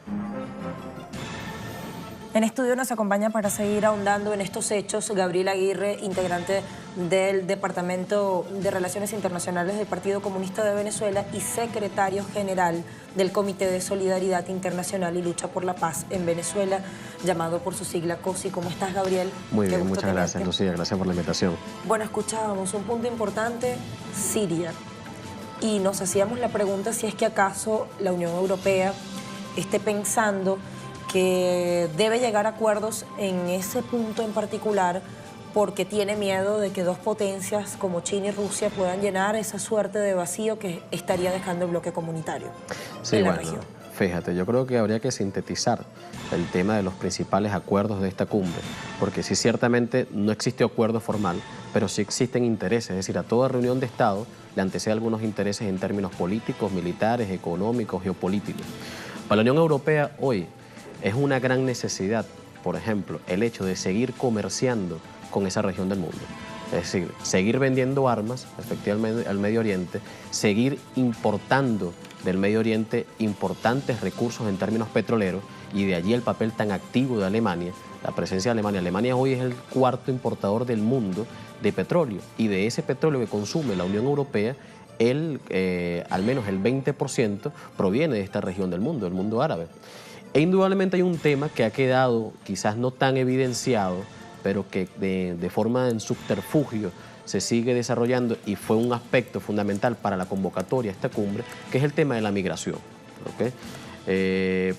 En estudio nos acompaña para seguir ahondando en estos hechos Gabriel Aguirre, integrante del Departamento de Relaciones Internacionales del Partido Comunista de Venezuela y secretario general del Comité de Solidaridad Internacional y Lucha por la Paz en Venezuela, llamado por su sigla COSI. ¿Cómo estás, Gabriel? Muy bien, muchas gracias, Lucía. Gracias por la invitación. Bueno, escuchábamos un punto importante, Siria, y nos hacíamos la pregunta si es que acaso la Unión Europea esté pensando que debe llegar a acuerdos en ese punto en particular porque tiene miedo de que dos potencias como China y Rusia puedan llenar esa suerte de vacío que estaría dejando el bloque comunitario en la región. Fíjate, yo creo que habría que sintetizar el tema de los principales acuerdos de esta cumbre, porque sí, ciertamente no existe acuerdo formal, pero sí existen intereses, es decir, a toda reunión de Estado le antecede algunos intereses en términos políticos, militares, económicos, geopolíticos. Para la Unión Europea hoy es una gran necesidad, por ejemplo, el hecho de seguir comerciando con esa región del mundo. Es decir, seguir vendiendo armas, efectivamente, al Medio Oriente, seguir importando del Medio Oriente importantes recursos en términos petroleros y de allí el papel tan activo de Alemania, la presencia de Alemania. Alemania hoy es el cuarto importador del mundo de petróleo y de ese petróleo que consume la Unión Europea, al menos el 20% proviene de esta región del mundo árabe. E indudablemente hay un tema que ha quedado quizás no tan evidenciado pero que de forma en subterfugio se sigue desarrollando y fue un aspecto fundamental para la convocatoria a esta cumbre, que es el tema de la migración. ¿Okay?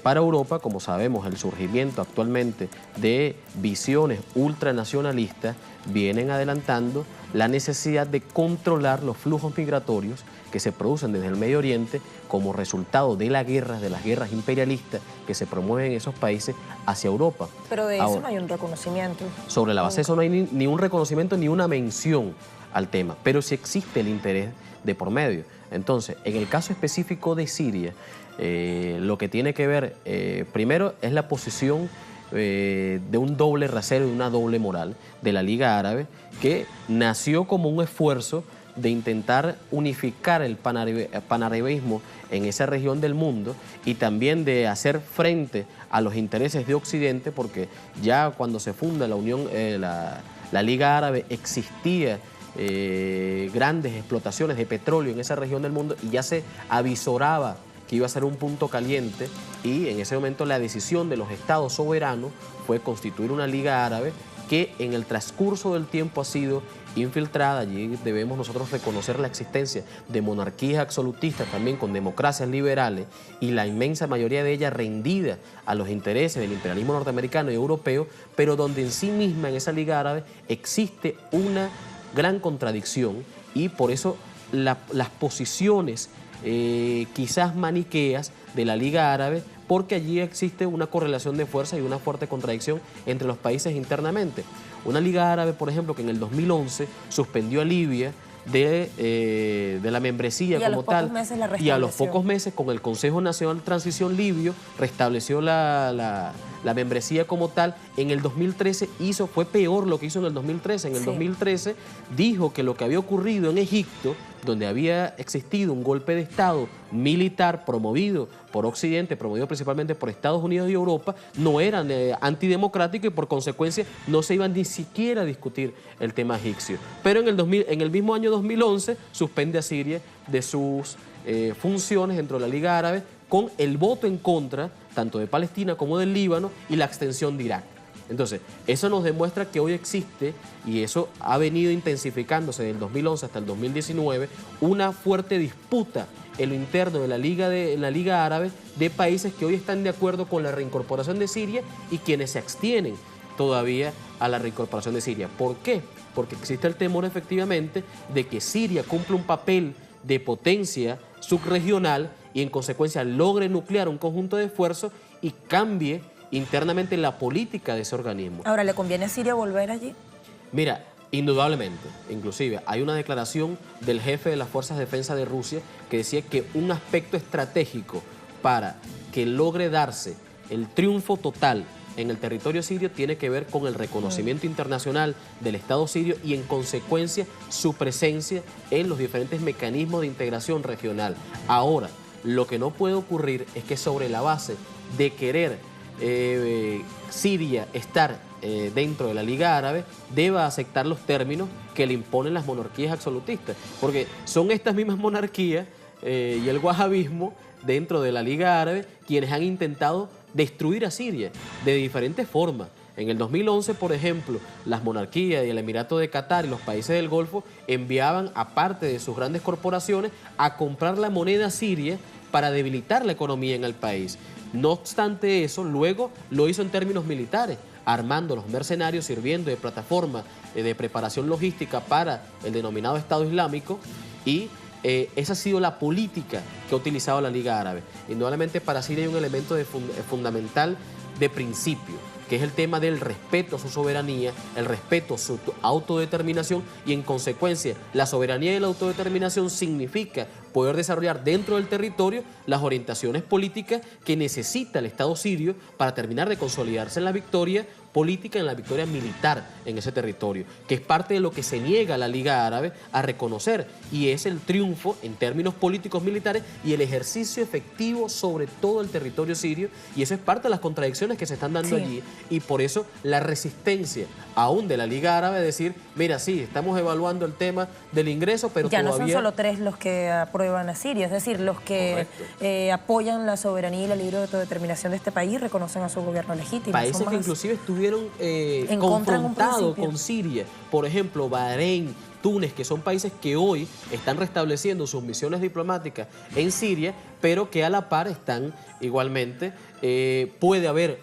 Para Europa, como sabemos, el surgimiento actualmente de visiones ultranacionalistas vienen adelantando la necesidad de controlar los flujos migratorios que se producen desde el Medio Oriente como resultado de las guerras imperialistas que se promueven en esos países hacia Europa. Pero de eso no hay un reconocimiento. Sobre la base de eso no hay ni un reconocimiento ni una mención al tema, pero sí existe el interés de por medio. Entonces, en el caso específico de Siria, lo que tiene que ver, primero, es la posición de un doble rasero, de una doble moral de la Liga Árabe, que nació como un esfuerzo de intentar unificar el panarabismo en esa región del mundo y también de hacer frente a los intereses de Occidente, porque ya cuando se funda la Liga Árabe existía grandes explotaciones de petróleo en esa región del mundo y ya se avisoraba que iba a ser un punto caliente, y en ese momento la decisión de los estados soberanos fue constituir una Liga Árabe que en el transcurso del tiempo ha sido infiltrada. Allí debemos nosotros reconocer la existencia de monarquías absolutistas también con democracias liberales, y la inmensa mayoría de ellas rendida a los intereses del imperialismo norteamericano y europeo, pero donde en sí misma en esa Liga Árabe existe una gran contradicción, y por eso las posiciones quizás maniqueas de la Liga Árabe, porque allí existe una correlación de fuerza y una fuerte contradicción entre los países internamente. Una Liga Árabe, por ejemplo, que en el 2011 suspendió a Libia de la membresía como tal, y a los pocos meses con el Consejo Nacional de Transición Libio restableció la membresía como tal. En el 2013 fue peor lo que hizo en el 2013. En el 2013 dijo que lo que había ocurrido en Egipto, donde había existido un golpe de Estado militar promovido por Occidente, promovido principalmente por Estados Unidos y Europa, no eran antidemocráticos, y por consecuencia no se iba ni siquiera a discutir el tema egipcio. Pero en el mismo año 2011 suspende a Siria de sus funciones dentro de la Liga Árabe, con el voto en contra tanto de Palestina como del Líbano y la extensión de Irak. Entonces, eso nos demuestra que hoy existe, y eso ha venido intensificándose desde el 2011 hasta el 2019, una fuerte disputa en lo interno de la Liga Árabe de países que hoy están de acuerdo con la reincorporación de Siria y quienes se abstienen todavía a la reincorporación de Siria. ¿Por qué? Porque existe el temor efectivamente de que Siria cumpla un papel de potencia subregional y en consecuencia logre nuclear un conjunto de esfuerzos y cambie internamente la política de ese organismo. Ahora, ¿le conviene a Siria volver allí? Mira, indudablemente. Inclusive hay una declaración del jefe de las Fuerzas de Defensa de Rusia que decía que un aspecto estratégico para que logre darse el triunfo total en el territorio sirio tiene que ver con el reconocimiento internacional del Estado sirio y en consecuencia su presencia en los diferentes mecanismos de integración regional. Ahora, lo que no puede ocurrir es que sobre la base de querer Siria estar dentro de la Liga Árabe deba aceptar los términos que le imponen las monarquías absolutistas, porque son estas mismas monarquías y el wahabismo dentro de la Liga Árabe quienes han intentado destruir a Siria de diferentes formas. En el 2011, por ejemplo, las monarquías y el Emirato de Qatar y los países del Golfo enviaban, aparte de sus grandes corporaciones, a comprar la moneda siria para debilitar la economía en el país. No obstante eso, luego lo hizo en términos militares, armando los mercenarios, sirviendo de plataforma de preparación logística para el denominado Estado Islámico, y esa ha sido la política que ha utilizado la Liga Árabe. Indudablemente para Siria hay un elemento fundamental de principio, que es el tema del respeto a su soberanía, el respeto a su autodeterminación, y en consecuencia la soberanía y la autodeterminación significa poder desarrollar dentro del territorio las orientaciones políticas que necesita el Estado sirio para terminar de consolidarse en la victoria política, en la victoria militar en ese territorio, que es parte de lo que se niega a la Liga Árabe a reconocer, y es el triunfo en términos políticos militares y el ejercicio efectivo sobre todo el territorio sirio, y eso es parte de las contradicciones que se están dando allí, y por eso la resistencia aún de la Liga Árabe de decir, mira, sí, estamos evaluando el tema del ingreso, pero ya todavía... no son solo 3 los que aprueban a Siria, es decir, los que apoyan la soberanía y la libre autodeterminación de este país reconocen a su gobierno legítimo. Países que inclusive estuvieron estuvieron confrontados con Siria. Por ejemplo, Bahrein, Túnez, que son países que hoy están restableciendo sus misiones diplomáticas en Siria, pero que a la par están igualmente, puede haber,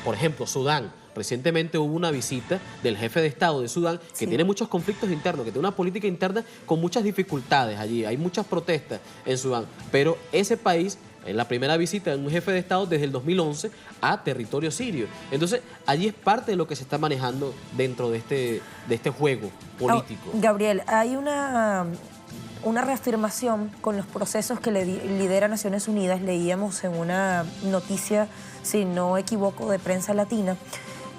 por ejemplo, Sudán. Recientemente hubo una visita del jefe de Estado de Sudán, que tiene muchos conflictos internos, que tiene una política interna con muchas dificultades allí. Hay muchas protestas en Sudán, pero ese país, en la primera visita de un jefe de Estado desde el 2011 a territorio sirio. Entonces, allí es parte de lo que se está manejando dentro de este juego político. Gabriel, hay una reafirmación con los procesos que lidera Naciones Unidas. Leíamos en una noticia, si no equivoco, de Prensa Latina,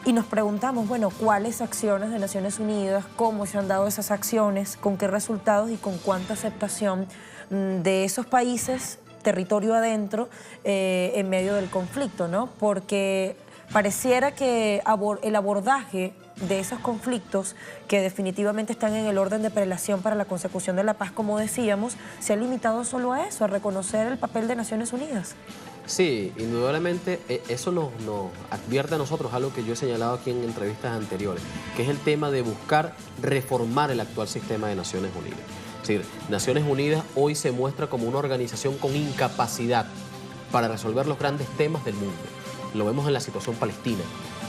y nos preguntamos, bueno, ¿cuáles acciones de Naciones Unidas? ¿Cómo se han dado esas acciones? ¿Con qué resultados y con cuánta aceptación de esos países, territorio adentro, en medio del conflicto, ¿no? Porque pareciera que el abordaje de esos conflictos, que definitivamente están en el orden de prelación para la consecución de la paz, como decíamos, se ha limitado solo a eso, a reconocer el papel de Naciones Unidas. Sí, indudablemente eso nos advierte a nosotros algo que yo he señalado aquí en entrevistas anteriores, que es el tema de buscar reformar el actual sistema de Naciones Unidas. Es decir, Naciones Unidas hoy se muestra como una organización con incapacidad para resolver los grandes temas del mundo. Lo vemos en la situación palestina,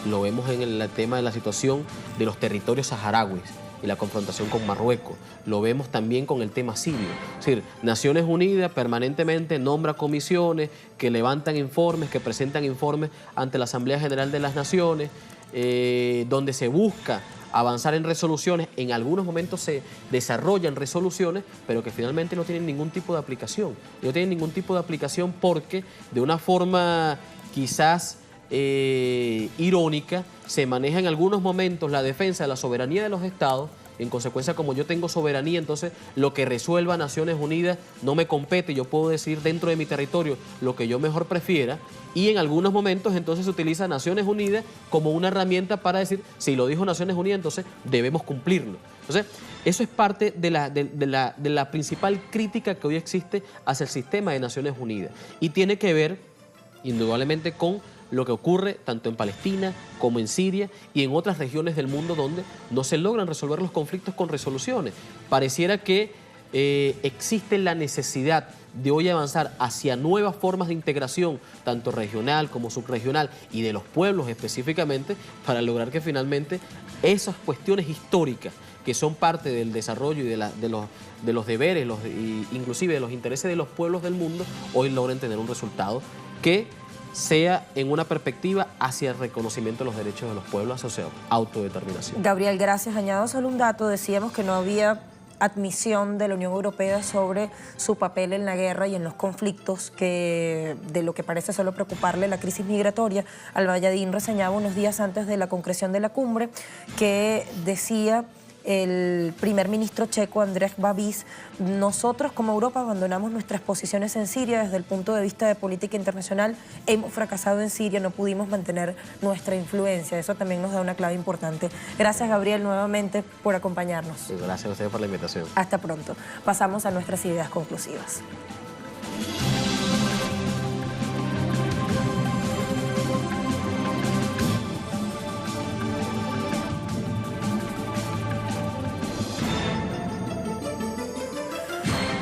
lo vemos en el tema de la situación de los territorios saharauis y la confrontación con Marruecos. Lo vemos también con el tema sirio. Es decir, Naciones Unidas permanentemente nombra comisiones que levantan informes, que presentan informes ante la Asamblea General de las Naciones, donde se busca avanzar en resoluciones. En algunos momentos se desarrollan resoluciones, pero que finalmente no tienen ningún tipo de aplicación. No tienen ningún tipo de aplicación porque de una forma quizás irónica, se maneja en algunos momentos la defensa de la soberanía de los estados. En consecuencia, como yo tengo soberanía, entonces lo que resuelva Naciones Unidas no me compete. Yo puedo decir dentro de mi territorio lo que yo mejor prefiera. Y en algunos momentos entonces se utiliza Naciones Unidas como una herramienta para decir, si lo dijo Naciones Unidas, entonces debemos cumplirlo. Entonces, eso es parte de la principal crítica que hoy existe hacia el sistema de Naciones Unidas. Y tiene que ver, indudablemente, con lo que ocurre tanto en Palestina como en Siria y en otras regiones del mundo donde no se logran resolver los conflictos con resoluciones. Pareciera que existe la necesidad de hoy avanzar hacia nuevas formas de integración, tanto regional como subregional, y de los pueblos específicamente, para lograr que finalmente esas cuestiones históricas que son parte del desarrollo y de los deberes, inclusive de los intereses de los pueblos del mundo, hoy logren tener un resultado que sea en una perspectiva hacia el reconocimiento de los derechos de los pueblos, hacia su autodeterminación. Gabriel, gracias. Añado solo un dato. Decíamos que no había admisión de la Unión Europea sobre su papel en la guerra y en los conflictos, que de lo que parece solo preocuparle la crisis migratoria. Al-Mayadin reseñaba unos días antes de la concreción de la cumbre que decía el primer ministro checo Andrej Babis: nosotros como Europa abandonamos nuestras posiciones en Siria. Desde el punto de vista de política internacional hemos fracasado en Siria, no pudimos mantener nuestra influencia. Eso también nos da una clave importante. Gracias, Gabriel, nuevamente por acompañarnos. Gracias a ustedes por la invitación. Hasta pronto. Pasamos a nuestras ideas conclusivas.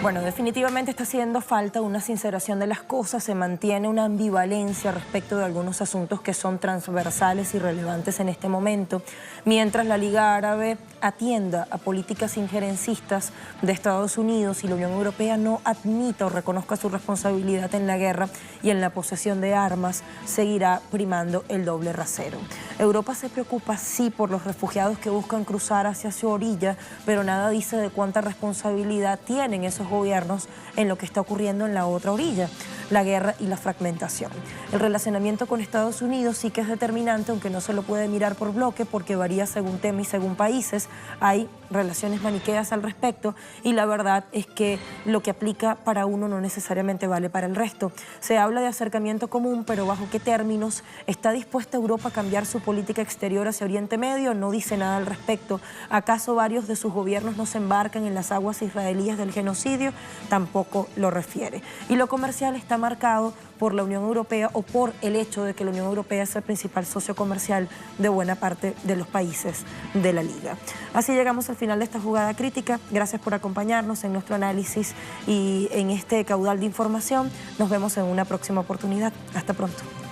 Bueno, definitivamente está haciendo falta una sinceración de las cosas. Se mantiene una ambivalencia respecto de algunos asuntos que son transversales y relevantes en este momento. Mientras la Liga Árabe atienda a políticas injerencistas de Estados Unidos y la Unión Europea no admita o reconozca su responsabilidad en la guerra y en la posesión de armas, seguirá primando el doble rasero. Europa se preocupa, sí, por los refugiados que buscan cruzar hacia su orilla, pero nada dice de cuánta responsabilidad tienen esos gobiernos en lo que está ocurriendo en la otra orilla, la guerra y la fragmentación. El relacionamiento con Estados Unidos sí que es determinante, aunque no se lo puede mirar por bloque porque varía según tema y según países. Hay relaciones maniqueas al respecto y la verdad es que lo que aplica para uno no necesariamente vale para el resto. Se habla de acercamiento común, pero ¿bajo qué términos? ¿Está dispuesta Europa a cambiar su política exterior hacia Oriente Medio? No dice nada al respecto. ¿Acaso varios de sus gobiernos no se embarcan en las aguas israelíes del genocidio? Tampoco lo refiere. Y lo comercial está marcado por la Unión Europea o por el hecho de que la Unión Europea es el principal socio comercial de buena parte de los países de la Liga. Así llegamos al final de esta jugada crítica. Gracias por acompañarnos en nuestro análisis y en este caudal de información. Nos vemos en una próxima oportunidad. Hasta pronto.